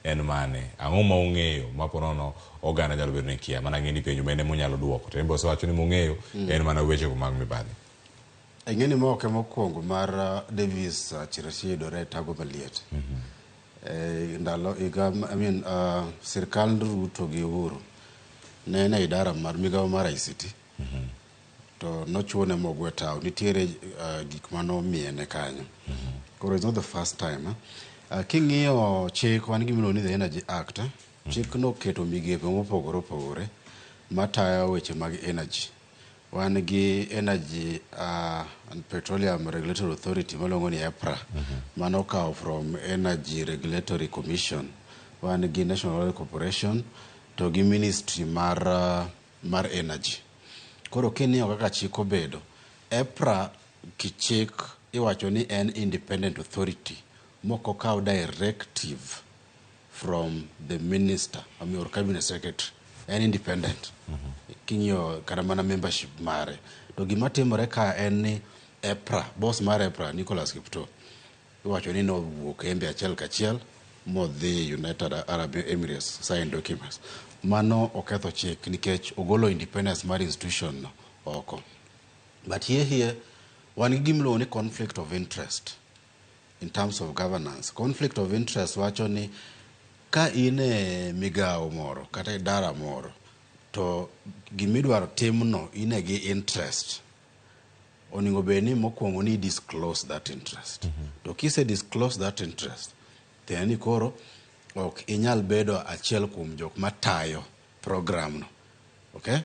en mane? Ang'o ma ung'eyo ma ponono oganda nyalo bedo ni kia mana ng'eni penjo mene munyalo duoko to embo wacho ni mung'eyo en mana weche go mag mibadhi. Ng'eni moke mokwongo mar Davis Chirchir dore tago maliet. Ndalo sirkal Ruto gi Uhuru ne en idara mar migawo mar ICT to nochuone mogwe tao nitiere gik mano miene kanyo. Koro it's not the first time. King'iyo chik wan gimiluongo ni the Energy Act, chik no keto migepe mopogore opogore matayo weche mag energy. Wan gi Energy and Petroleum Regulatory Authority maluongo ni EPRA, mano kawo from Energy Regulatory Commission. Wan gi National Oil Corporation to gi Ministry mar Energy. Koro king'iyo kaka chik obedo, EPRA kichik iwacho ni en independent authority moko kawo directive from the minister or cabinet secretary. En independent. King'iyo kata mana membership mare. To gima timore ka en ni EPRA, boss mar EPRA, Nicholas Kipto, iwacho ni no wuok embe achiel kachiel modhi United Arab Emirates sign documents. Mano oketho chik nikech ogolo independence mar institution no oko. But here wan gi gimiluongo ni conflict of interest in terms of governance. Conflict of interest wacho ni ka in e migawo moro kata idara moro to gimidwaro timno ine gi interest, oningo bed ni mokwongo ni disclose that interest. To kise disclose that interest, then ni koro ok inyal bedo achiel kuom jok matayo program no. Okay?